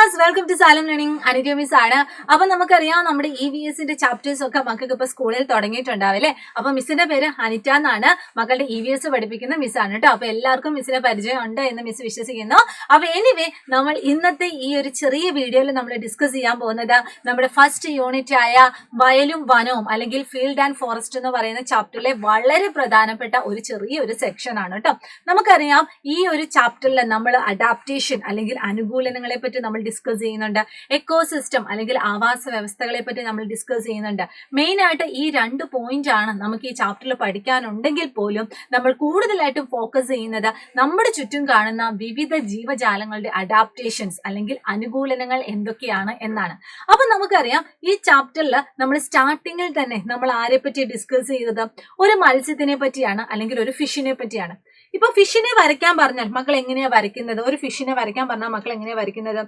Class, welcome to Salam learning. Anithya miss ആണ്. അപ്പൊ നമുക്കറിയാം നമ്മുടെ EVSന്റെ ചാപ്റ്റേഴ്സ് ഒക്കെ മക്കൾക്ക് ഇപ്പൊ സ്കൂളിൽ തുടങ്ങിയിട്ടുണ്ടാവില്ലേ. അപ്പൊ മിസ്സിന്റെ പേര് അനിറ്റ എന്നാണ്. മക്കളുടെ EVS പഠിപ്പിക്കുന്ന മിസ്സാണ് കേട്ടോ. അപ്പൊ എല്ലാവർക്കും മിസ്സിനെ പരിചയം ഉണ്ട് എന്ന് മിസ് വിശ്വസിക്കുന്നു. അപ്പൊ എനിവേ നമ്മൾ ഇന്നത്തെ ഈ ഒരു ചെറിയ വീഡിയോയിൽ നമ്മൾ ഡിസ്കസ് ചെയ്യാൻ പോകുന്നത് നമ്മുടെ ഫസ്റ്റ് യൂണിറ്റ് ആയ വയലും വനവും അല്ലെങ്കിൽ ഫീൽഡ് ആൻഡ് ഫോറസ്റ്റ് എന്ന് പറയുന്ന ചാപ്റ്ററിലെ വളരെ പ്രധാനപ്പെട്ട ഒരു ചെറിയൊരു സെക്ഷൻ ആണ് കേട്ടോ. നമുക്കറിയാം ഈ ഒരു ചാപ്റ്ററിൽ നമ്മൾ അഡാപ്റ്റേഷൻ അല്ലെങ്കിൽ അനുകൂലനങ്ങളെ പറ്റി നമ്മൾ ഡിസ്കസ് ചെയ്യുന്നുണ്ട്. എക്കോസിസ്റ്റം അല്ലെങ്കിൽ ആവാസ വ്യവസ്ഥകളെ പറ്റി നമ്മൾ ഡിസ്കസ് ചെയ്യുന്നുണ്ട്. മെയിൻ ആയിട്ട് ഈ 2 പോയിന്റ് ആണ് നമുക്ക് ഈ ചാപ്റ്ററിൽ പഠിക്കാനുണ്ടെങ്കിൽ പോലും നമ്മൾ കൂടുതലായിട്ടും ഫോക്കസ് ചെയ്യുന്നത് നമ്മുടെ ചുറ്റും കാണുന്ന വിവിധ ജീവജാലങ്ങളുടെ അഡാപ്റ്റേഷൻസ് അല്ലെങ്കിൽ അനുകൂലനങ്ങൾ എന്തൊക്കെയാണ് എന്നാണ്. അപ്പൊ നമുക്കറിയാം ഈ ചാപ്റ്ററിൽ നമ്മൾ സ്റ്റാർട്ടിങ്ങിൽ തന്നെ നമ്മൾ ആരെ പറ്റി ഡിസ്കസ് ചെയ്തത് ഒരു മത്സ്യത്തിനെ പറ്റിയാണ് അല്ലെങ്കിൽ ഒരു ഫിഷിനെ പറ്റിയാണ്. ഇപ്പൊ ഫിഷിനെ വരയ്ക്കാൻ പറഞ്ഞാൽ മക്കൾ എങ്ങനെയാ വരയ്ക്കുന്നത്? ഒരു ഫിഷിനെ വരയ്ക്കാൻ പറഞ്ഞാൽ മക്കൾ എങ്ങനെയാ വരയ്ക്കുന്നത്?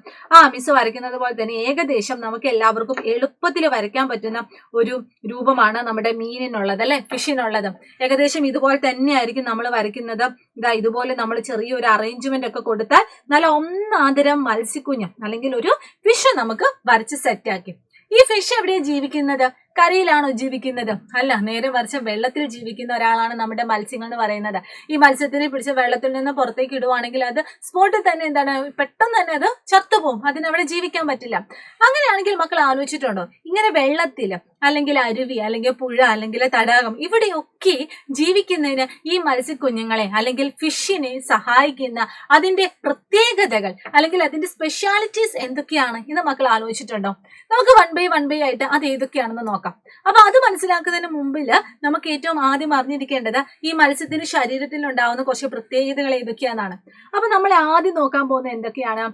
മിസ് വരയ്ക്കുന്നത് പോലെ തന്നെ ഏകദേശം നമുക്ക് എല്ലാവർക്കും എളുപ്പത്തിൽ വരയ്ക്കാൻ പറ്റുന്ന ഒരു രൂപമാണ് നമ്മുടെ മീനിനുള്ളത് അല്ലെ, ഫിഷിനുള്ളത്. ഏകദേശം ഇതുപോലെ തന്നെയായിരിക്കും നമ്മൾ വരയ്ക്കുന്നത്. ഇതുപോലെ നമ്മൾ ചെറിയൊരു അറേഞ്ച്മെന്റ് ഒക്കെ കൊടുത്താൽ നല്ല ഒന്നാന്തരം മത്സ്യക്കുഞ്ഞ് അല്ലെങ്കിൽ ഒരു ഫിഷ് നമുക്ക് വരച്ച് സെറ്റാക്കി. ഈ ഫിഷ് എവിടെയാണ് ജീവിക്കുന്നത്? കരയിലാണോ ജീവിക്കുന്നത്? അല്ല, നേരെ മറിച്ച് വെള്ളത്തിൽ ജീവിക്കുന്ന ഒരാളാണ് നമ്മുടെ മത്സ്യങ്ങൾ എന്ന് പറയുന്നത്. ഈ മത്സ്യത്തിനെ പിടിച്ച് വെള്ളത്തിൽ നിന്ന് പുറത്തേക്ക് ഇടുവാണെങ്കിൽ അത് സ്പോട്ടിൽ തന്നെ എന്താണ്, പെട്ടെന്ന് തന്നെ അത് ചത്തുപോകും, അതിനവിടെ ജീവിക്കാൻ പറ്റില്ല. അങ്ങനെയാണെങ്കിൽ മക്കൾ ആലോചിച്ചിട്ടുണ്ടോ, ഇങ്ങനെ വെള്ളത്തിൽ അല്ലെങ്കിൽ അരുവി അല്ലെങ്കിൽ പുഴ അല്ലെങ്കിൽ തടാകം ഇവിടെയൊക്കെ ജീവിക്കുന്നതിന് ഈ മത്സ്യക്കുഞ്ഞുങ്ങളെ അല്ലെങ്കിൽ ഫിഷിനെ സഹായിക്കുന്ന അതിന്റെ പ്രത്യേകതകൾ അല്ലെങ്കിൽ അതിന്റെ സ്പെഷ്യാലിറ്റീസ് എന്തൊക്കെയാണ് എന്ന് മക്കൾ ആലോചിച്ചിട്ടുണ്ടോ? നമുക്ക് വൺ ബൈ ആയിട്ട് അത് ഏതൊക്കെയാണെന്ന് നോക്കാം. അപ്പൊ അത് മനസ്സിലാക്കുന്നതിന് മുമ്പില് നമുക്ക് ഏറ്റവും ആദ്യം അറിഞ്ഞിരിക്കേണ്ടത് ഈ മത്സ്യത്തിന് ശരീരത്തിൽ ഉണ്ടാവുന്ന കുറച്ച് പ്രത്യേകതകൾ ഏതൊക്കെയാണെന്നാണ്. അപ്പൊ നമ്മൾ ആദ്യം നോക്കാൻ പോകുന്നത് എന്തൊക്കെയാണ്,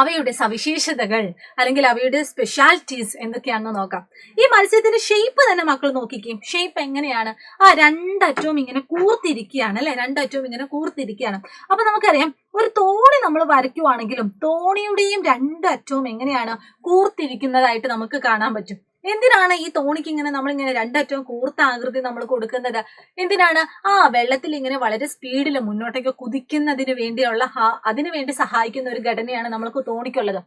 അവയുടെ സവിശേഷതകൾ അല്ലെങ്കിൽ അവയുടെ സ്പെഷ്യാലിറ്റീസ് എന്തൊക്കെയാണെന്ന് നോക്കാം. ഈ മത്സ്യത്തിന്റെ ഷേപ്പ് തന്നെ മക്കൾ നോക്കിക്കും. ഷേപ്പ് എങ്ങനെയാണ്? രണ്ടറ്റവും ഇങ്ങനെ കൂർത്തിരിക്കുകയാണ് അല്ലെ, രണ്ടറ്റവും ഇങ്ങനെ കൂർത്തിരിക്കുകയാണ്. അപ്പൊ നമുക്കറിയാം ഒരു തോണി നമ്മൾ വരയ്ക്കുവാണെങ്കിലും തോണിയുടെയും രണ്ടറ്റവും എങ്ങനെയാണ് കൂർത്തിരിക്കുന്നതായിട്ട് നമുക്ക് കാണാൻ പറ്റും. എന്തിനാണ് ഈ തോണിക്ക് ഇങ്ങനെ നമ്മളിങ്ങനെ രണ്ടറ്റവും കൂർത്ത ആകൃതി നമ്മൾ കൊടുക്കുന്നത്? എന്തിനാണ്? വെള്ളത്തിൽ ഇങ്ങനെ വളരെ സ്പീഡിൽ മുന്നോട്ടേക്ക് കുതിക്കുന്നതിന് വേണ്ടിയുള്ള അതിനു വേണ്ടി സഹായിക്കുന്ന ഒരു ഘടനയാണ് നമ്മൾക്ക് തോണിക്കുള്ളത്.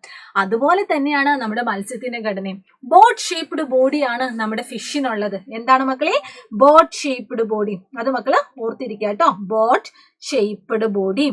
അതുപോലെ തന്നെയാണ് നമ്മുടെ മത്സ്യത്തിന്റെ ഘടനയും. ബോട്ട് ഷേപ്ഡ് ബോഡിയാണ് നമ്മുടെ ഫിഷിനുള്ളത്. എന്താണ് മക്കളെ? Boat shaped body. അത് മക്കള് ഓർത്തിരിക്കുക കേട്ടോ. Boat shaped body.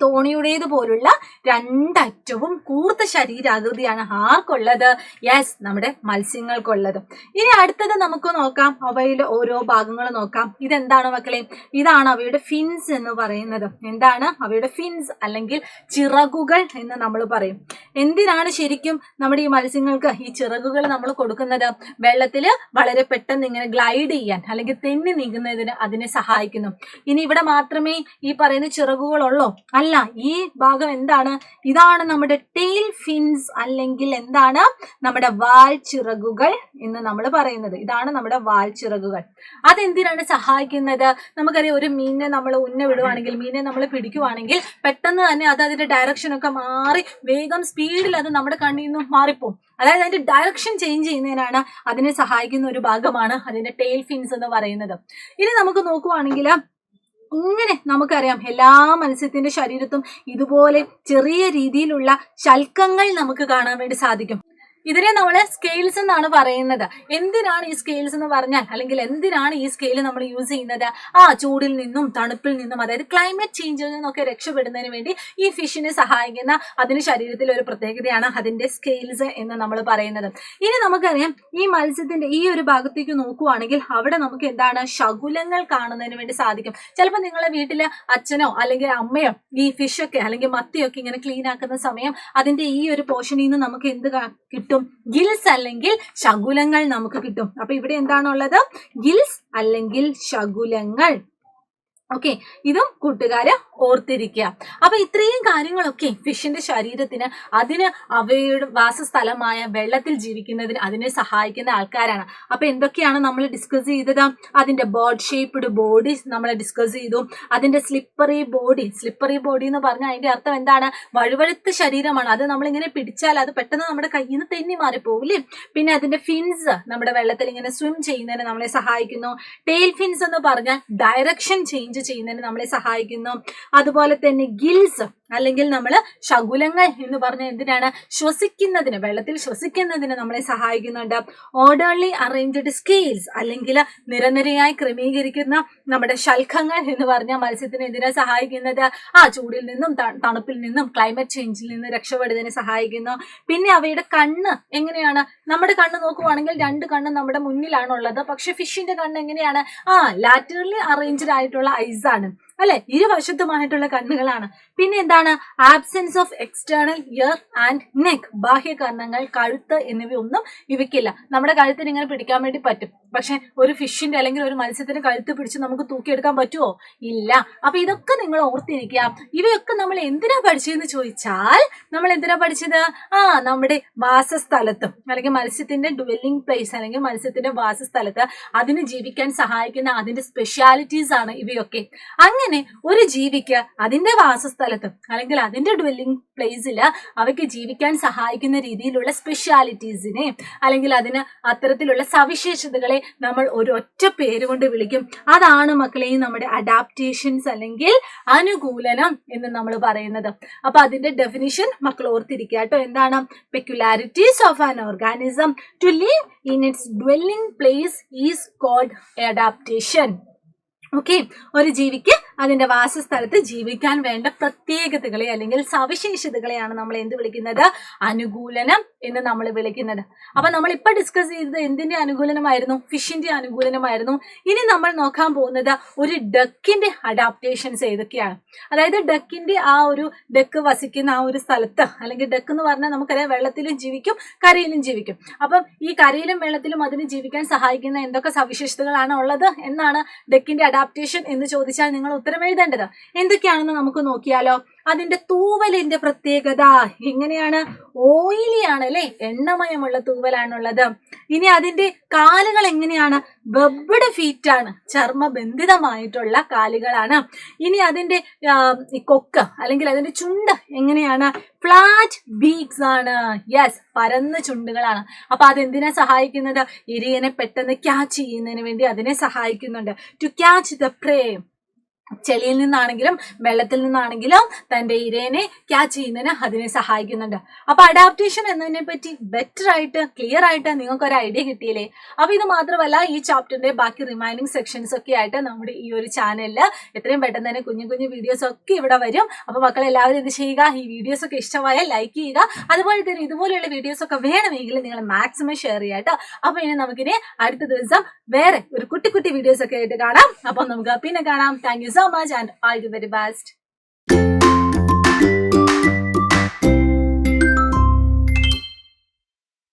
തോണിയുടേത് പോലുള്ള രണ്ടറ്റവും കൂർത്ത ശരീരാകൃതിയാണ് ആർക്കുള്ളത്? യെസ്, നമ്മുടെ മത്സ്യങ്ങൾക്കുള്ളത്. ഇനി അടുത്തത് നമുക്ക് നോക്കാം, അവയിൽ ഓരോ ഭാഗങ്ങൾ നോക്കാം. ഇതെന്താണ് മക്കളെ? ഇതാണ് അവയുടെ ഫിൻസ് എന്ന് പറയുന്നത്. എന്താണ് അവയുടെ ഫിൻസ് അല്ലെങ്കിൽ ചിറകുകൾ എന്ന് നമ്മൾ പറയും. എന്തിനാണ് ശരിക്കും നമ്മുടെ ഈ മത്സ്യങ്ങൾക്ക് ഈ ചിറകുകൾ നമ്മൾ കൊടുക്കുന്നത്? വെള്ളത്തില് വളരെ പെട്ടെന്ന് ഇങ്ങനെ ഗ്ലൈഡ് ചെയ്യാൻ അല്ലെങ്കിൽ തെന്നി നീങ്ങുന്നതിന് അതിനെ സഹായിക്കുന്നു. ഇനി ഇവിടെ മാത്രമേ ഈ പറയുന്ന ചിറകുകളുള്ളൂ? അല്ല, ഈ ഭാഗം എന്താണ്? ഇതാണ് നമ്മുടെ ടെയിൽ ഫിൻസ് അല്ലെങ്കിൽ എന്താണ് നമ്മുടെ വാൽ ചിറകുകൾ എന്ന് നമ്മൾ പറയുന്നത്. ഇതാണ് നമ്മുടെ വാൽ ചിറകുകൾ. അതെന്തിനാണ് സഹായിക്കുന്നത്? നമുക്കറിയാം, ഒരു മീനിനെ നമ്മൾ ഉന്ന വിടുവാണെങ്കിൽ, മീനെ നമ്മൾ പിടിക്കുവാണെങ്കിൽ പെട്ടെന്ന് തന്നെ അത് അതിന്റെ ഡയറക്ഷൻ ഒക്കെ മാറി വേഗം സ്പീഡിൽ അത് നമ്മുടെ കണ്ണിൽ നിന്നും മാറിപ്പോകും. അതായത് അതിന്റെ ഡയറക്ഷൻ ചേഞ്ച് ചെയ്യുന്നതിനാണ് അതിനെ സഹായിക്കുന്ന ഒരു ഭാഗമാണ് അതിന്റെ ടെയിൽ ഫിൻസ് എന്ന് പറയുന്നത്. ഇനി നമുക്ക് നോക്കുവാണെങ്കിൽ ഇങ്ങനെ നമുക്കറിയാം എല്ലാ മത്സ്യത്തിന്റെ ശരീരത്തും ഇതുപോലെ ചെറിയ രീതിയിലുള്ള ശൽക്കങ്ങൾ നമുക്ക് കാണാൻ വേണ്ടി സാധിക്കും. ഇതിനെ നമ്മൾ സ്കെയിൽസ് എന്നാണ് പറയുന്നത്. എന്തിനാണ് ഈ സ്കെയിൽസ് എന്ന് പറഞ്ഞാൽ, അല്ലെങ്കിൽ എന്തിനാണ് ഈ സ്കെയിൽ നമ്മൾ യൂസ് ചെയ്യുന്നത്? ചൂടിൽ നിന്നും തണുപ്പിൽ നിന്നും, അതായത് ക്ലൈമറ്റ് ചേഞ്ചിൽ നിന്നൊക്കെ രക്ഷപ്പെടുന്നതിന് വേണ്ടി ഈ ഫിഷിനെ സഹായിക്കുന്ന അതിന് ശരീരത്തിൽ ഒരു പ്രത്യേകതയാണ് അതിന്റെ സ്കെയിൽസ് എന്ന് നമ്മൾ പറയുന്നത്. ഇനി നമുക്കറിയാം ഈ മത്സ്യത്തിന്റെ ഈ ഒരു ഭാഗത്തേക്ക് നോക്കുവാണെങ്കിൽ അവിടെ നമുക്ക് എന്താണ് ശകുലങ്ങൾ കാണുന്നതിന് വേണ്ടി സാധിക്കും. ചിലപ്പോൾ നിങ്ങളുടെ വീട്ടില് അച്ഛനോ അല്ലെങ്കിൽ അമ്മയോ ഈ ഫിഷൊക്കെ അല്ലെങ്കിൽ മത്തിയൊക്കെ ഇങ്ങനെ ക്ലീൻ ആക്കുന്ന സമയം അതിന്റെ ഈ ഒരു പോർഷനിൽ നിന്ന് നമുക്ക് എന്ത് കിട്ടും? ഗിൽസ് അല്ലെങ്കിൽ ശകുലങ്ങൾ നമുക്ക് കിട്ടും. അപ്പൊ ഇവിടെ എന്താണുള്ളത്? ഗിൽസ് അല്ലെങ്കിൽ ശകുലങ്ങൾ. ഓക്കെ, ഇതും കൂട്ടുകാര് ഓർത്തിരിക്കുക. അപ്പൊ ഇത്രയും കാര്യങ്ങളൊക്കെ ഫിഷിന്റെ ശരീരത്തിന് അതിന് അവയുടെ വാസസ്ഥലമായ വെള്ളത്തിൽ ജീവിക്കുന്നതിന് അതിനെ സഹായിക്കുന്ന ആൾക്കാരാണ്. അപ്പൊ എന്തൊക്കെയാണ് നമ്മൾ ഡിസ്കസ് ചെയ്തത്? അതിന്റെ ബോട്ട് ഷേപ്ഡ് ബോഡി നമ്മൾ ഡിസ്കസ് ചെയ്തു. അതിന്റെ സ്ലിപ്പറി ബോഡി എന്ന് പറഞ്ഞാൽ അതിന്റെ അർത്ഥം എന്താണ്? വഴുവഴുത്ത ശരീരമാണ്. അത് നമ്മളിങ്ങനെ പിടിച്ചാൽ അത് പെട്ടെന്ന് നമ്മുടെ കയ്യിൽ നിന്ന് തെന്നി മാറിപ്പോകില്ലേ. പിന്നെ അതിന്റെ ഫിൻസ് നമ്മുടെ വെള്ളത്തിൽ ഇങ്ങനെ സ്വിം ചെയ്യുന്നതിന് നമ്മളെ സഹായിക്കുന്നു. ടെയിൽ ഫിൻസ് എന്ന് പറഞ്ഞാൽ ഡയറക്ഷൻ ചേഞ്ച് അറേഞ്ച് ചെയ്യുന്നതിന് നമ്മളെ സഹായിക്കുന്നു. അതുപോലെ തന്നെ ഗിൽസ് അല്ലെങ്കിൽ നമ്മൾ ശകുലങ്ങൾ എന്ന് പറഞ്ഞ എന്തിനാണ്, ശ്വസിക്കുന്നതിന്, വെള്ളത്തിൽ ശ്വസിക്കുന്നതിന് നമ്മളെ സഹായിക്കുന്നുണ്ട്. ഓർഡർലി അറേഞ്ച്ഡ് സ്കെയിൽസ് അല്ലെങ്കിൽ നിരനിരയായി ക്രമീകരിക്കുന്ന നമ്മുടെ ശൽഖങ്ങൾ എന്ന് പറഞ്ഞ മത്സ്യത്തിന് എന്തിനാ സഹായിക്കുന്നത്, ചൂടിൽ നിന്നും തണുപ്പിൽ നിന്നും ക്ലൈമറ്റ് ചേഞ്ചിൽ നിന്ന് രക്ഷപ്പെടുന്നതിന് സഹായിക്കുന്നു. പിന്നെ അവയുടെ കണ്ണ് എങ്ങനെയാണ്, നമ്മുടെ കണ്ണ് നോക്കുവാണെങ്കിൽ 2 കണ്ണ് നമ്മുടെ മുന്നിലാണുള്ളത്. പക്ഷെ ഫിഷിന്റെ കണ്ണ് എങ്ങനെയാണ്, ലാറ്ററലി അറേഞ്ച്ഡ് ആയിട്ടുള്ള ഐസ് ആണ് അല്ലെ, ഇരുവശത്തുമായിട്ടുള്ള കണ്ണുകളാണ്. പിന്നെ എന്താണ്, absence of external ear and neck, ബാഹ്യകർണങ്ങൾ, കഴുത്ത് എന്നിവയൊന്നും ഇവയ്ക്കില്ല. നമ്മുടെ കഴുത്തിന് ഇങ്ങനെ പിടിക്കാൻ വേണ്ടി പറ്റും, പക്ഷെ ഒരു ഫിഷിന്റെ അല്ലെങ്കിൽ ഒരു മത്സ്യത്തിന്റെ കഴുത്ത് പിടിച്ച് നമുക്ക് തൂക്കിയെടുക്കാൻ പറ്റുമോ, ഇല്ല. അപ്പൊ ഇതൊക്കെ നിങ്ങൾ ഓർത്തിരിക്കുക. ഇവയൊക്കെ നമ്മൾ എന്തിനാ പഠിച്ചതെന്ന് ചോദിച്ചാൽ, നമ്മൾ എന്തിനാ പഠിച്ചത്, നമ്മുടെ വാസസ്ഥലത്തും അല്ലെങ്കിൽ മത്സ്യത്തിന്റെ ഡ്വെല്ലിംഗ് പ്ലേസ് അല്ലെങ്കിൽ മത്സ്യത്തിന്റെ വാസസ്ഥലത്ത് അതിന് ജീവിക്കാൻ സഹായിക്കുന്ന അതിന്റെ സ്പെഷ്യാലിറ്റീസ് ആണ് ഇവയൊക്കെ. അങ്ങനെ ഒരു ജീവിക്ക് അതിന്റെ വാസസ്ഥലത്ത് അല്ലെങ്കിൽ അതിന്റെ ഡ്വെല്ലിംഗ് പ്ലേസിൽ അവയ്ക്ക് ജീവിക്കാൻ സഹായിക്കുന്ന രീതിയിലുള്ള സ്പെഷ്യാലിറ്റീസിനെ അല്ലെങ്കിൽ അതിന് അത്തരത്തിലുള്ള സവിശേഷതകളെ നമ്മൾ ഒരു ഒറ്റ പേര് കൊണ്ട് വിളിക്കും. അതാണ് മക്കളെ നമ്മുടെ അഡാപ്റ്റേഷൻസ് അല്ലെങ്കിൽ അനുകൂലനം എന്ന് നമ്മൾ പറയുന്നത്. അപ്പൊ അതിന്റെ ഡെഫിനിഷൻ മക്കൾ ഓർത്തിരിക്കുക കേട്ടോ. എന്താണ്, peculiarities of an organism to live in its dwelling place is called adaptation. Okay, ഒരു ജീവിക്ക് അതിന്റെ വാസസ്ഥലത്ത് ജീവിക്കാൻ വേണ്ട പ്രത്യേകതകളെ അല്ലെങ്കിൽ സവിശേഷതകളെയാണ് നമ്മൾ എന്ത് വിളിക്കുന്നത്, അനുകൂലനം എന്ന് നമ്മൾ വിളിക്കുന്നത്. അപ്പൊ നമ്മൾ ഇപ്പൊ ഡിസ്കസ് ചെയ്തത് എന്തിന്റെ അനുകൂലനമായിരുന്നു, ഫിഷിന്റെ അനുകൂലനമായിരുന്നു. ഇനി നമ്മൾ നോക്കാൻ പോകുന്നത് ഒരു ഡക്കിന്റെ അഡാപ്റ്റേഷൻസ് ഏതൊക്കെയാണ്. അതായത് ഡക്കിന്റെ ഡക്ക് വസിക്കുന്ന ആ ഒരു സ്ഥലത്ത്, അല്ലെങ്കിൽ ഡക്ക് എന്ന് പറഞ്ഞാൽ നമുക്കറിയാം വെള്ളത്തിലും ജീവിക്കും കരയിലും ജീവിക്കും. അപ്പം ഈ കരയിലും വെള്ളത്തിലും അതിന് ജീവിക്കാൻ സഹായിക്കുന്ന എന്തൊക്കെ സവിശേഷതകളാണ് ഉള്ളത് എന്നാണ് ഡക്കിന്റെ അഡാപ്റ്റേഷൻ എന്ന് ചോദിച്ചാൽ നിങ്ങൾ ഉത്തരം എഴുതേണ്ടത്. എന്തൊക്കെയാണെന്ന് നമുക്ക് നോക്കിയാലോ. അതിന്റെ തൂവലിന്റെ പ്രത്യേകത എങ്ങനെയാണ്, ഓയിലി ആണ് അല്ലെ, എണ്ണമയമുള്ള തൂവലാണുള്ളത്. ഇനി അതിന്റെ കാലുകൾ എങ്ങനെയാണ്, വെബ്ഡ് ഫീറ്റ് ആണ്, ചർമ്മബന്ധിതമായിട്ടുള്ള കാലുകളാണ്. ഇനി അതിന്റെ കൊക്ക് അല്ലെങ്കിൽ അതിന്റെ ചുണ്ട് എങ്ങനെയാണ്, ഫ്ലാറ്റ് ബീക്സ് ആണ്, യെസ്, പരന്ന ചുണ്ടുകളാണ്. അപ്പൊ അതെന്തിനാ സഹായിക്കുന്നത്, ഇരയെ പെട്ടെന്ന് ക്യാച്ച് ചെയ്യുന്നതിന് വേണ്ടി അതിനെ സഹായിക്കുന്നുണ്ട്. ടു ക്യാച്ച് ദ പ്രേ, ചെളിയിൽ നിന്നാണെങ്കിലും വെള്ളത്തിൽ നിന്നാണെങ്കിലും തന്റെ ഇരേനെ ക്യാച്ച് ചെയ്യുന്നതിന് അതിനെ സഹായിക്കുന്നുണ്ട്. അപ്പൊ അഡാപ്റ്റേഷൻ എന്നതിനെ പറ്റി ബെറ്റർ ആയിട്ട് ക്ലിയർ ആയിട്ട് നിങ്ങൾക്ക് ഒരു ഐഡിയ കിട്ടിയില്ലേ. അപ്പൊ ഇത് മാത്രമല്ല, ഈ ചാപ്റ്ററിന്റെ ബാക്കി റിമൈനിങ് സെക്ഷൻസ് ഒക്കെ ആയിട്ട് നമ്മുടെ ഈ ഒരു ചാനലിൽ എത്രയും പെട്ടെന്ന് തന്നെ കുഞ്ഞു കുഞ്ഞു വീഡിയോസ് ഒക്കെ ഇവിടെ വരും. അപ്പൊ മക്കൾ എല്ലാവരും ഇത് ചെയ്യുക. ഈ വീഡിയോസ് ഒക്കെ ഇഷ്ടമായാൽ ലൈക്ക് ചെയ്യുക. അതുപോലെ തന്നെ ഇതുപോലെയുള്ള വീഡിയോസ് ഒക്കെ വേണമെങ്കിൽ നിങ്ങൾ മാക്സിമം ഷെയർ ചെയ്യുക കേട്ടോ. അപ്പൊ ഇനി നമുക്കിനി അടുത്ത ദിവസം വേറെ ഒരു കുട്ടി കുട്ടി വീഡിയോസ് ഒക്കെ ആയിട്ട് കാണാം. അപ്പൊ നമുക്ക് പിന്നെ കാണാം. Thank you so much and all the very best.